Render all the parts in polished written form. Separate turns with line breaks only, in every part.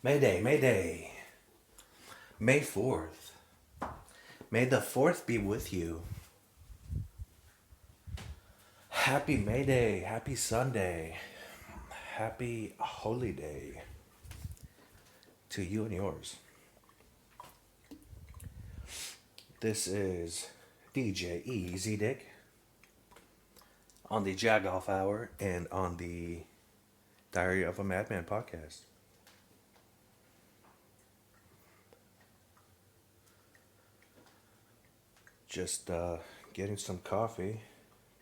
Mayday, Mayday. May 4th. May the 4th be with you. Happy Mayday. Happy Sunday. Happy Holy Day to you and yours. This is DJ Easy Dick on the Jagoff Hour and on the Diary of a Madman podcast. Just getting some coffee,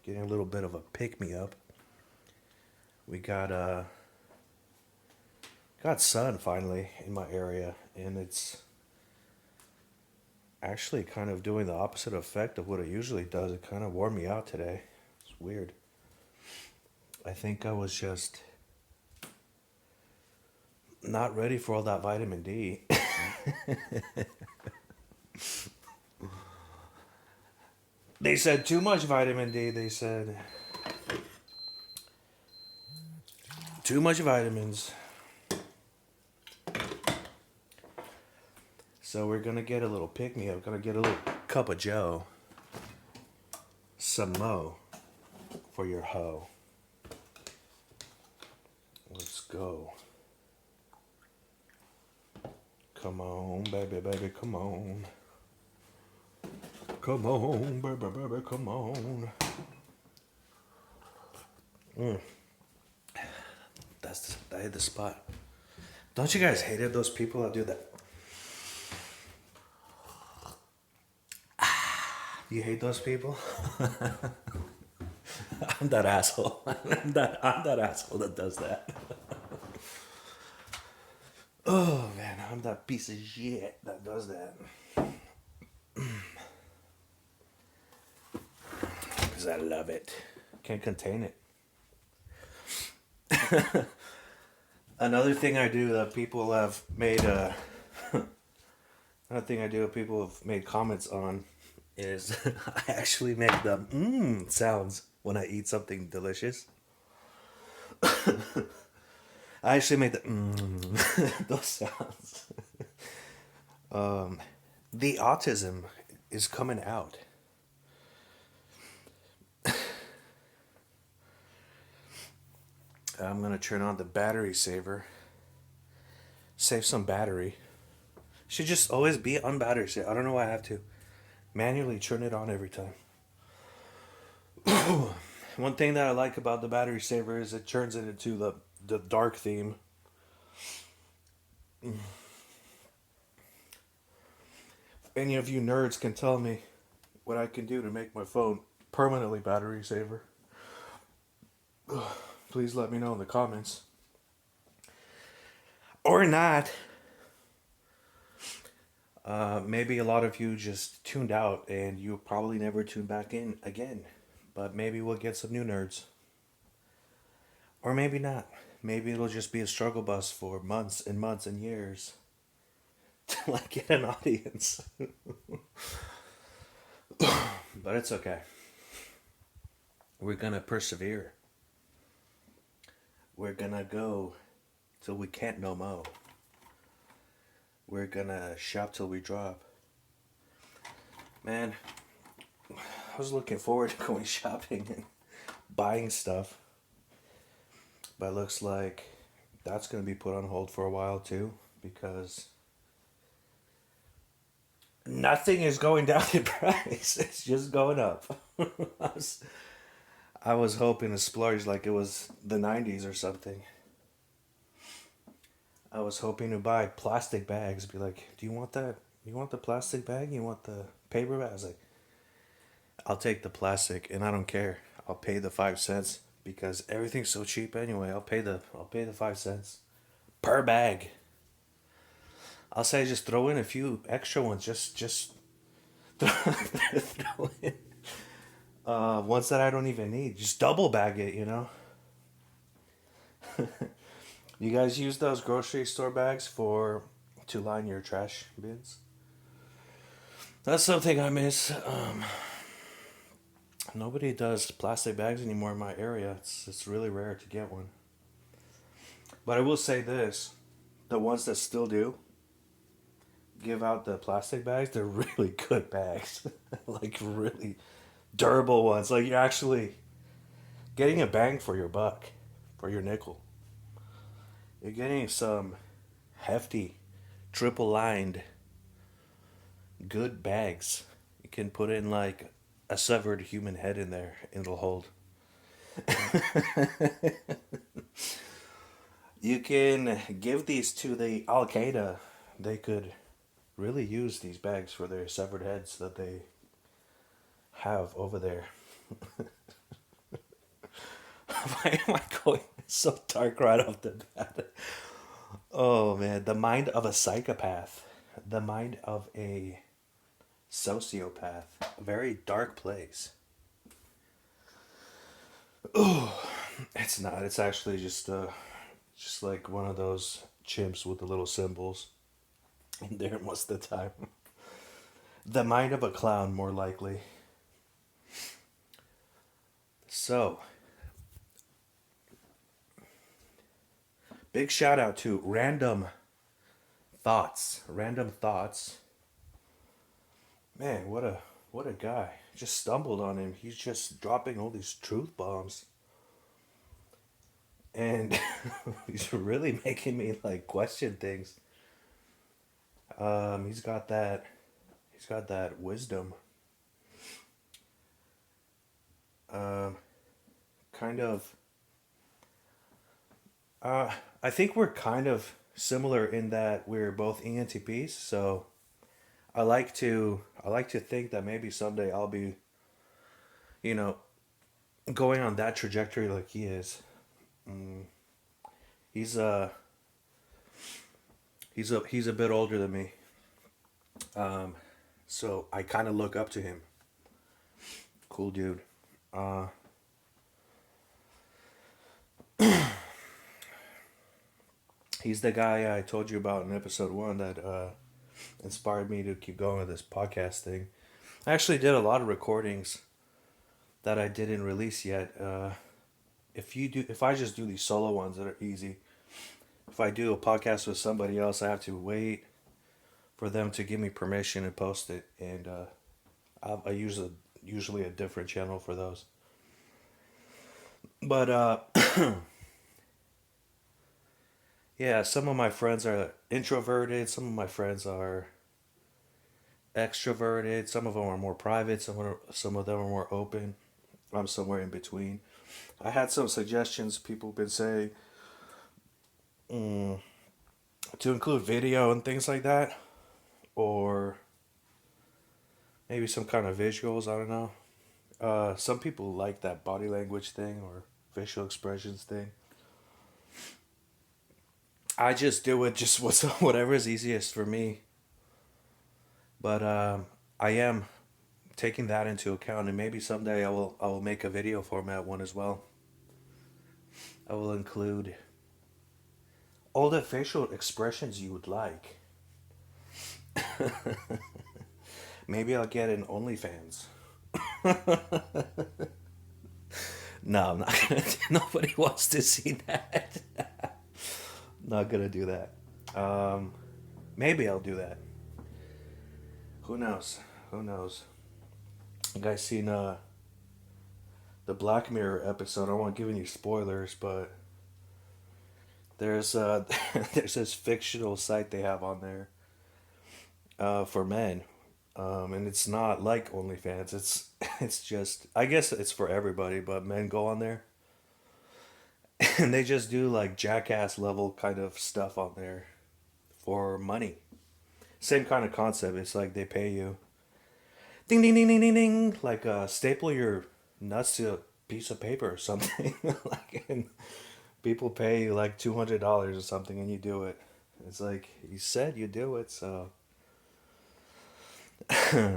getting a little bit of a pick-me-up. We got sun finally in my area, and it's actually kind of doing the opposite effect of what it usually does. It kind of wore me out today. It's weird. I think I was just not ready for all that vitamin D. They said too much vitamin D. They said too much vitamins. So we're going to get a little pick-me-up. Going to get a little cup of joe. Some mo for your hoe. Let's go. Come on, baby, baby, come on. Come on, baby, baby, come on. That hit the spot. Don't you guys hate it, those people that do that? You hate those people? I'm that asshole. I'm that asshole that does that. Oh man, I'm that piece of shit that does that. Because I love it. Can't contain it. Another thing I do that people have made another thing I do that people have made comments on is I actually make the sounds when I eat something delicious. I actually make the those sounds. The autism is coming out. I'm gonna turn on the battery saver. Save some battery. Should just always be on battery saver. I don't know why I have to manually turn it on every time. One thing that I like about the battery saver is it turns it into the dark theme. If any of you nerds can tell me what I can do to make my phone permanently battery saver, please let me know in the comments. Or not. Maybe a lot of you just tuned out and you'll probably never tune back in again. But maybe we'll get some new nerds. Or maybe not. Maybe it'll just be a struggle bus for months and months and years till I get an audience. But it's okay. We're gonna persevere. We're gonna go till we can't no more. We're gonna shop till we drop. Man, I was looking forward to going shopping and buying stuff. But it looks like that's gonna be put on hold for a while too, because nothing is going down in price. It's just going up. I was hoping to splurge like it was the 90s or something. I was hoping to buy plastic bags. Be like, do you want that? You want the plastic bag? You want the paper bag? I was like, I'll take the plastic, and I don't care. I'll pay the 5 cents because everything's so cheap anyway. I'll pay the 5 cents per bag. I'll say just throw in a few extra ones. Just throw in ones that I don't even need. Just double bag it, you know. You guys use those grocery store bags to line your trash bins? That's something I miss. Nobody does plastic bags anymore in my area. It's really rare to get one. But I will say this. the ones that still do give out the plastic bags, they're really good bags. Like really durable ones. Like you're actually getting a bang for your buck, for your nickel. You're getting some hefty, triple lined, good bags. You can put in like a severed human head in there and it'll hold. You can give these to the Al Qaeda. They could really use these bags for their severed heads that they have over there. Why am I going so dark right off the bat? Oh man, the mind of a psychopath, the mind of a sociopath, a very dark place. Oh, it's not. It's actually just like one of those chimps with the little symbols in there most of the time. The mind of a clown, more likely. So, big shout out to Random Thoughts. Random Thoughts. Man, what a guy. Just stumbled on him. He's just dropping all these truth bombs. And he's really making me like question things. He's got that wisdom. Um, kind of I think we're kind of similar in that we're both ENTPs, so I like to think that maybe someday I'll be, you know, going on that trajectory like he is. Mm, he's he's a bit older than me. Um, so I kind of look up to him. Cool dude. Uh, he's the guy I told you about in episode one that inspired me to keep going with this podcast thing. I actually did a lot of recordings that I didn't release yet. If I just do these solo ones that are easy, if I do a podcast with somebody else, I have to wait for them to give me permission and post it, and I use usually a different channel for those. But yeah, some of my friends are introverted. Some of my friends are extroverted. Some of them are more private. Some of them are more open. I'm somewhere in between. I had some suggestions. People have been saying mm, to include video and things like that, or maybe some kind of visuals. I don't know. Some people like that body language thing or facial expressions thing. I just do it just whatever is easiest for me. But I am taking that into account, and maybe someday I will make a video format one as well. I will include all the facial expressions you would like. Maybe I'll get an OnlyFans. No, I'm not gonna. Nobody wants to see that. Not gonna do that. Um, Maybe I'll do that. Who knows? Who knows? You guys seen the Black Mirror episode? I don't want to give any spoilers, but there's there's this fictional site they have on there for men, and it's not like OnlyFans. It's just, I guess it's for everybody, but men go on there and they just do like jackass level kind of stuff on there for money. Same kind of concept. It's like they pay you, ding ding ding ding ding ding, like staple your nuts to a piece of paper or something. Like, and people pay you like $200 or something, and you do it. It's like you said you do it, so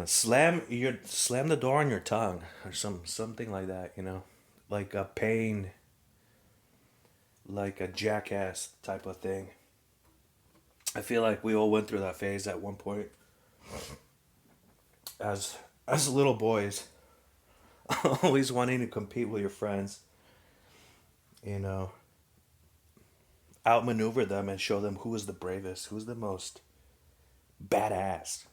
slam the door on your tongue or something like that. Like a pain, like a jackass type of thing. I feel like we all went through that phase at one point as little boys, always wanting to compete with your friends. You know, outmaneuver them and show them who is the bravest, who's the most badass.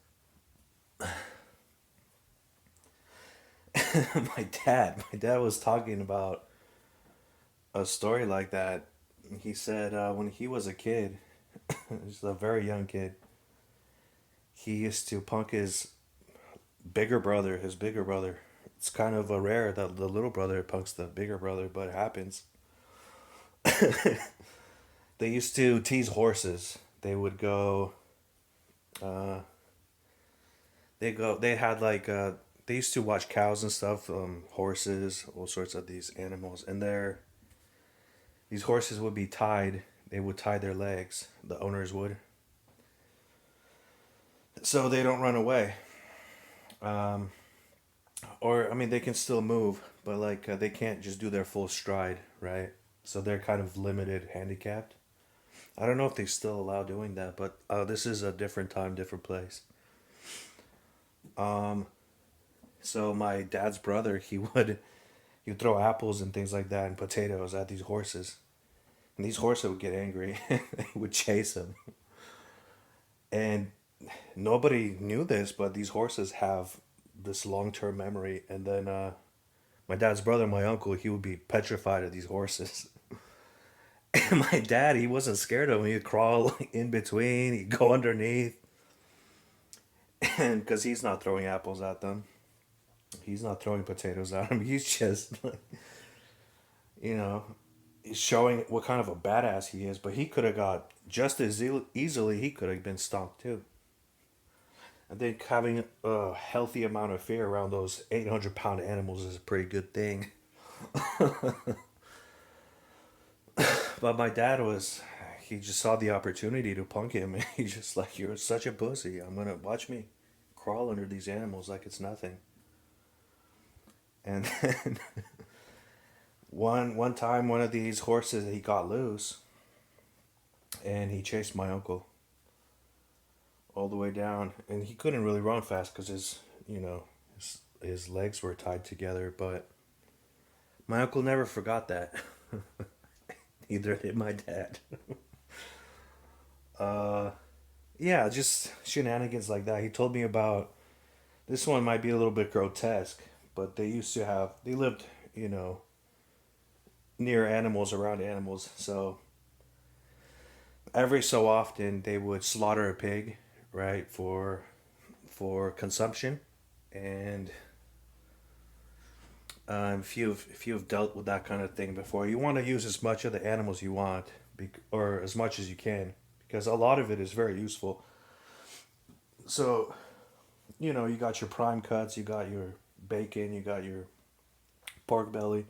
My dad was talking about a story like that. He said when he was a kid, he's a very young kid, he used to punk his bigger brother. It's kind of a rare that the little brother punks the bigger brother, but it happens. They used to tease horses. They would go. Uh, they had like they used to watch cows and stuff, horses, all sorts of these animals, and these horses would be tied. They would tie their legs. The owners would, so they don't run away. Um, or I mean, they can still move, but like they can't just do their full stride, right? So they're kind of limited, handicapped. I don't know if they still allow doing that, but this is a different time, different place. Um, so my dad's brother, he would throw apples and things like that and potatoes at these horses, and these horses would get angry. They would chase him, and nobody knew this, but these horses have this long term memory. And then my dad's brother, my uncle, he would be petrified of these horses. And my dad, he wasn't scared of them. He'd crawl in between, he'd go underneath, and because he's not throwing apples at them, he's not throwing potatoes at them. He's just, you know, he's showing what kind of a badass he is. But he could have got just as easily. He could have been stomped too. I think having a healthy amount of fear around those 800-pound animals is a pretty good thing. But my dad he just saw the opportunity to punk him. And he's just like, "You're such a pussy. I'm gonna watch me crawl under these animals like it's nothing." And then one time, one of these horses, he got loose, and he chased my uncle all the way down, and he couldn't really run fast because his legs were tied together. But my uncle never forgot that. Neither did my dad. uh, yeah, just shenanigans like that. He told me about this one might be a little bit grotesque, but they lived, you know, near animals, around animals. So every so often they would slaughter a pig, right, for consumption. And if you've dealt with that kind of thing before, you want to use as much of the animals you want, or as much as you can, because a lot of it is very useful. So you got your prime cuts, you got your bacon, you got your pork belly.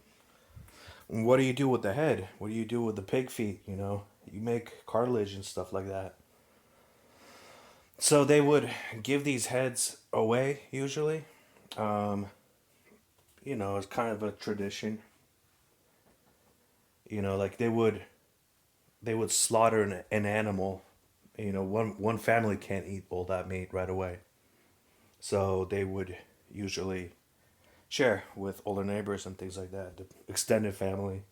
What do you do with the head? What do you do with the pig feet? You make cartilage and stuff like that. So they would give these heads away usually. Um, it's kind of a tradition. Like they would slaughter an animal. One family can't eat all that meat right away, so they would usually share with older neighbors and things like that, the extended family.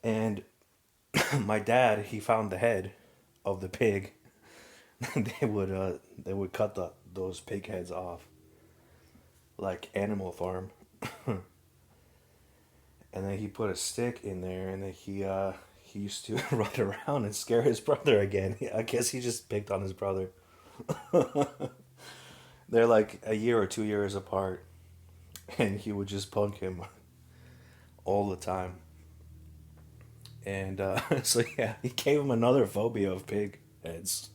And my dad, he found the head of the pig. They would cut those pig heads off like Animal Farm. And then he put a stick in there, and then he used to run around and scare his brother again. I guess he just picked on his brother. They're like a year or 2 years apart, and he would just punk him all the time. And so yeah, he gave him another phobia of pig heads.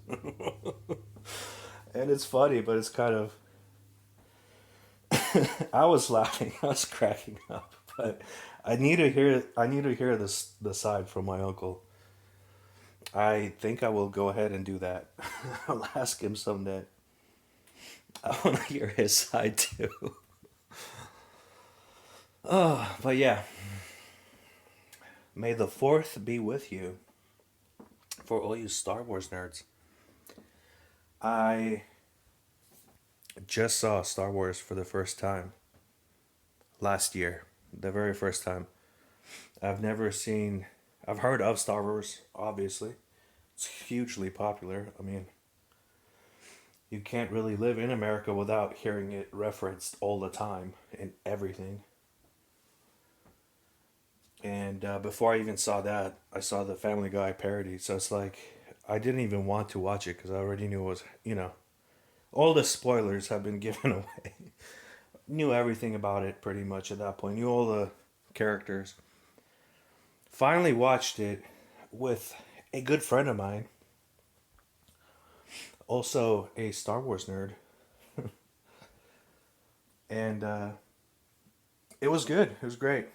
And it's funny, but it's kind of I was laughing, I was cracking up, but I need to hear this the side from my uncle. I think I will go ahead and do that. I'll ask him someday. I want to hear his side too. Oh, but yeah, may the fourth be with you for all you Star Wars nerds. I just saw Star Wars for the first time last year, the very first time. I've never seen. I've heard of Star Wars, obviously. It's hugely popular. I mean, you can't really live in America without hearing it referenced all the time in everything. And before I even saw that, I saw the Family Guy parody. So it's like, I didn't even want to watch it because I already knew it was, all the spoilers have been given away. Knew everything about it pretty much at that point. Knew all the characters. Finally watched it with a good friend of mine, also a Star Wars nerd, and it was good. It was great.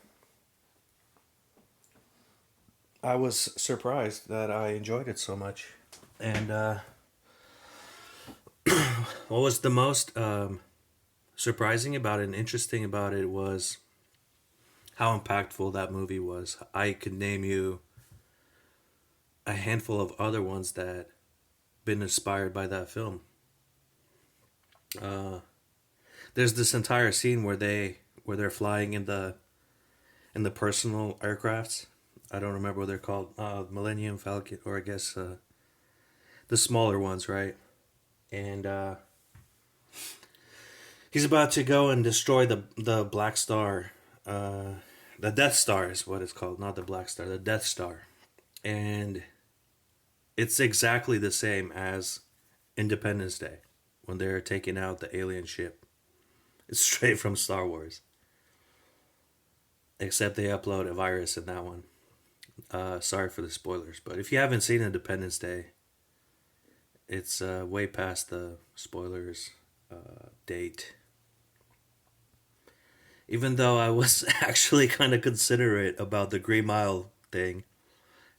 I was surprised that I enjoyed it so much. And what was the most surprising about it and interesting about it was how impactful that movie was. I could name you a handful of other ones that been inspired by that film. Uh, there's this entire scene where they're flying in the personal aircrafts. I don't remember what they're called. Millennium Falcon, or I guess the smaller ones, right? And he's about to go and destroy the Black Star. The Death Star is what it's called, not the Black Star. The Death Star, and it's exactly the same as Independence Day when they're taking out the alien ship. It's straight from Star Wars, except they upload a virus in that one. Sorry for the spoilers, but if you haven't seen Independence Day, it's way past the spoilers date. Even though I was actually kind of considerate about the Green Mile thing.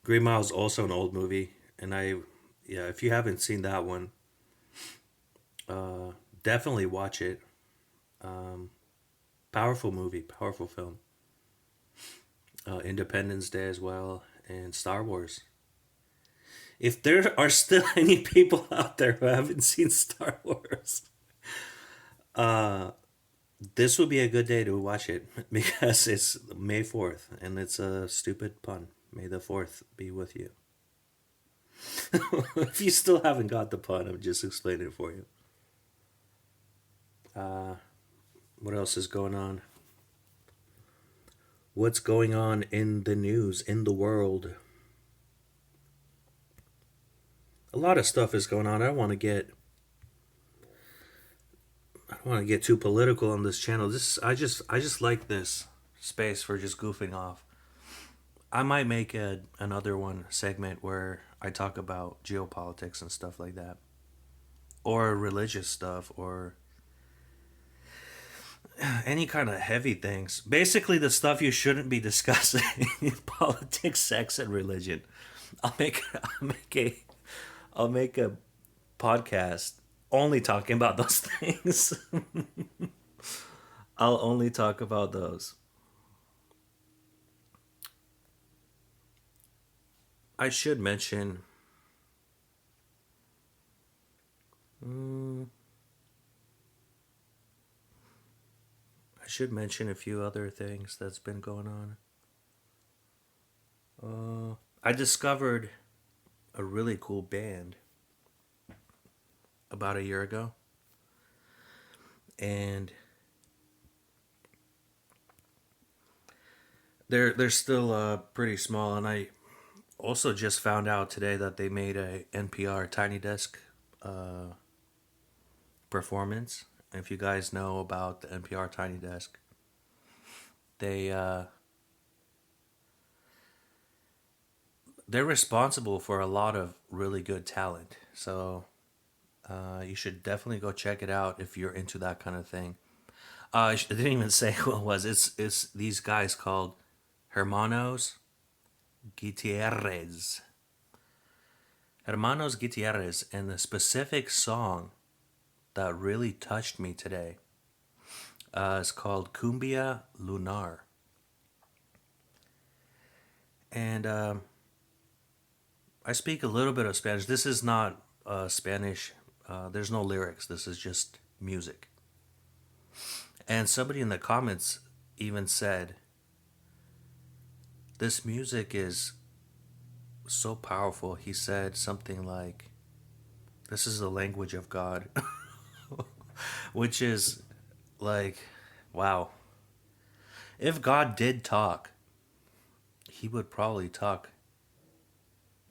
Green Mile is also an old movie, and yeah, if you haven't seen that one, uh, definitely watch it. Um, Powerful movie, powerful film. Independence Day as well, and Star Wars. If there are still any people out there who haven't seen Star Wars, uh, this would be a good day to watch it because it's May 4th and it's a stupid pun. May the 4th be with you. If you still haven't got the pun, I'm just explaining it for you. Uh, what else is going on? What's going on in the news, in the world? A lot of stuff is going on. I don't want to get too political on this channel. I just like this space for just goofing off. I might make another one segment where I talk about geopolitics and stuff like that, or religious stuff, or any kind of heavy things. Basically, the stuff you shouldn't be discussing: politics, sex, and religion. I'll make a podcast only talking about those things. I'll only talk about those. I should mention. Mm, I should mention a few other things that's been going on. I discovered a really cool band about a year ago, and they're still pretty small. And I also just found out today that they made a NPR Tiny Desk uh, performance. If you guys know about the NPR Tiny Desk, they they're responsible for a lot of really good talent. So you should definitely go check it out if you're into that kind of thing. I didn't even say who it was. It's these guys called Hermanos Gutierrez. Hermanos Gutierrez, and the specific song that really touched me today is called Cumbia Lunar. And I speak a little bit of Spanish. This is not Spanish. There's no lyrics. This is just music. And somebody in the comments even said, "This music is so powerful. He said something like, "This is the language of God," which is like, wow. If God did talk, he would probably talk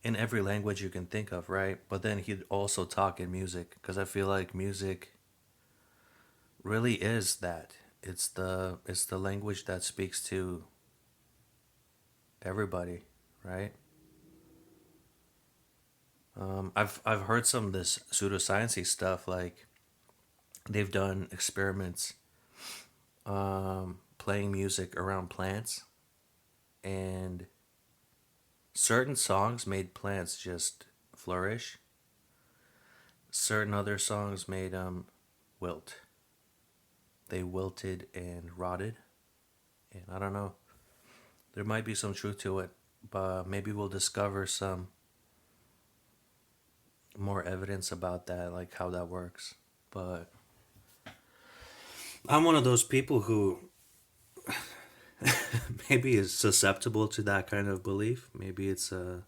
in every language you can think of, right? But then he'd also talk in music because I feel like music really is that. It's the language that speaks to everybody, right? I've heard some of this pseudosciencey stuff. Like they've done experiments playing music around plants, and certain songs made plants just flourish. Certain other songs made them wilt. They wilted and rotted, and I don't know. There might be some truth to it, but maybe we'll discover some more evidence about that, like how that works. But I'm one of those people who maybe is susceptible to that kind of belief. Maybe it's a.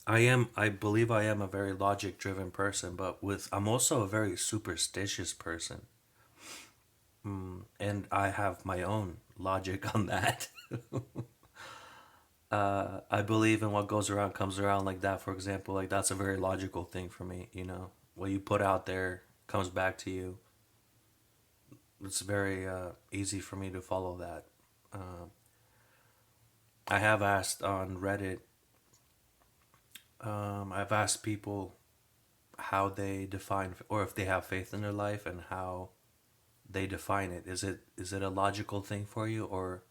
I believe I am a very logic driven person, but I'm also a very superstitious person. And I have my own logic on that. I believe in what goes around comes around, like that, for example. Like that's a very logical thing for me, you know. What you put out there comes back to you. It's very easy for me to follow that. I have asked on Reddit, I've asked people how they define, or if they have faith in their life and how they define it. Is it a logical thing for you, or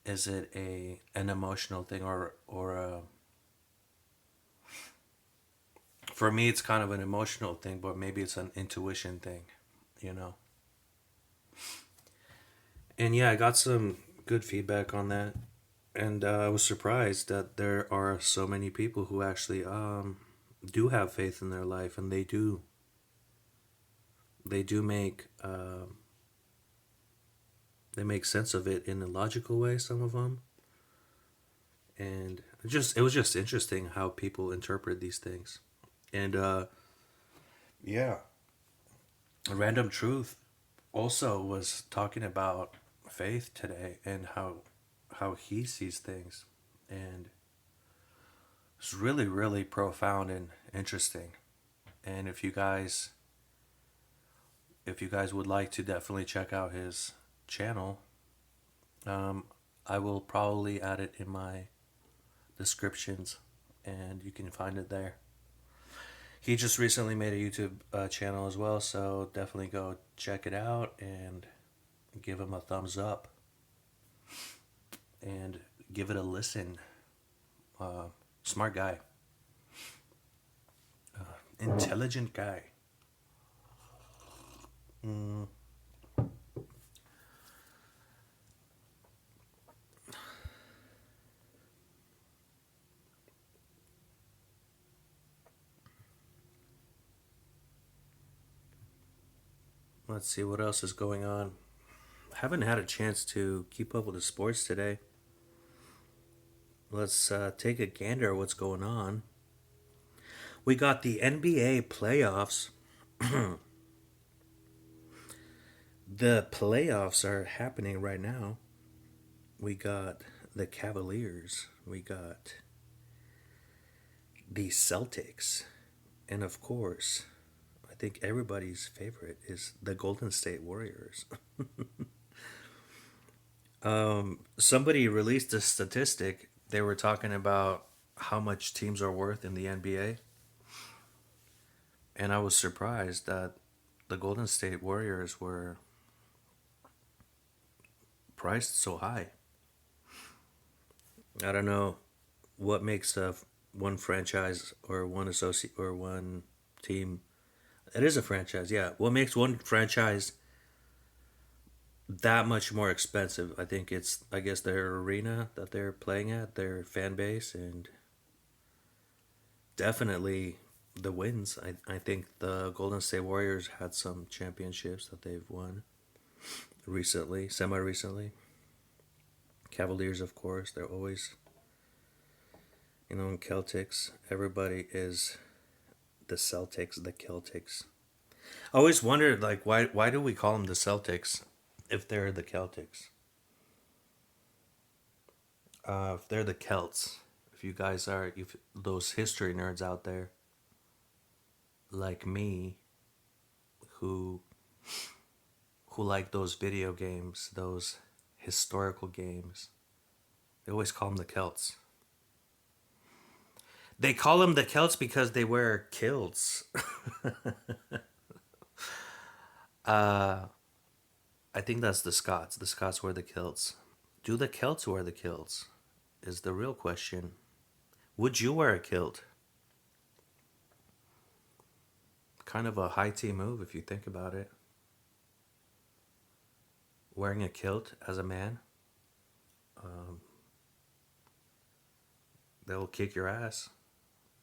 is it an emotional thing, or for me it's kind of an emotional thing, but maybe it's an intuition thing, you know. And yeah, I got some good feedback on that, and I was surprised that there are so many people who actually do have faith in their life, and they do make sense of it in a logical way. Some of them, and it was just interesting how people interpret these things. And yeah, a random truth also was talking about faith today and how he sees things, and it's really really profound and interesting. And if you guys would like to definitely check out his channel, um, I will probably add it in my descriptions, and you can find it there. He just recently made a YouTube channel as well, so definitely go check it out and give him a thumbs up and give it a listen. Uh, Smart guy, intelligent guy. Mm, let's see what else is going on. Haven't had a chance to keep up with the sports today. Let's take a gander at what's going on. We got the NBA playoffs. The playoffs are happening right now. We got the Cavaliers. We got the Celtics. And of course, I think everybody's favorite is the Golden State Warriors. Somebody released a statistic. They were talking about how much teams are worth in the NBA. And I was surprised that the Golden State Warriors were priced so high. I don't know what makes one franchise or one associate or one team. It is a franchise, yeah. What makes one franchise that much more expensive? I think it's, I guess, their arena that they're playing at, their fan base, and definitely the wins. I think the Golden State Warriors had some championships that they've won recently, semi recently. Cavaliers, of course, they're always, in Celtics, everybody is the Celtics, the Celtics. I always wondered, like, why do we call them the Celtics if they're the Celtics? If they're the Celts, if you guys are, if those history nerds out there, like me, who like those video games, those historical games, they always call them the Celts. They call them the Celts because they wear kilts. I think that's the Scots. The Scots wear the kilts. Do the Celts wear the kilts? Is the real question. Would you wear a kilt? Kind of a high tea move if you think about it. Wearing a kilt as a man, they'll kick your ass.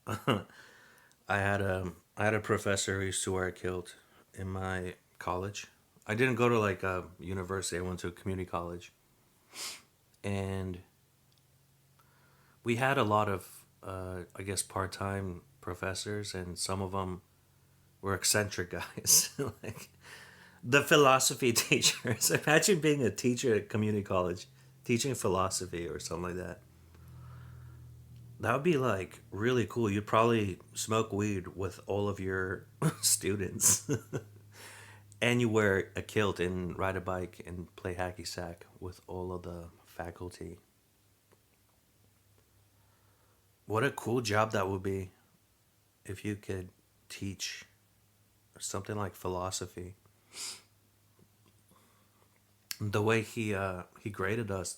I had a professor who used to wear a kilt in my college. I didn't go to like a university. I went to a community college, and we had a lot of I guess part time professors, and some of them were eccentric guys, like the philosophy teachers. Imagine being a teacher at community college, teaching philosophy or something like that. That would be like really cool. You'd probably smoke weed with all of your students. And you wear a kilt and ride a bike and play hacky sack with all of the faculty. What a cool job that would be if you could teach something like philosophy. The way he graded us,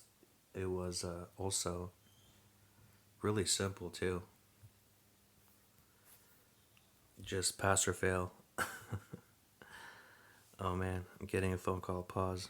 it was also really simple too. Just pass or fail. Oh man, I'm getting a phone call. Pause.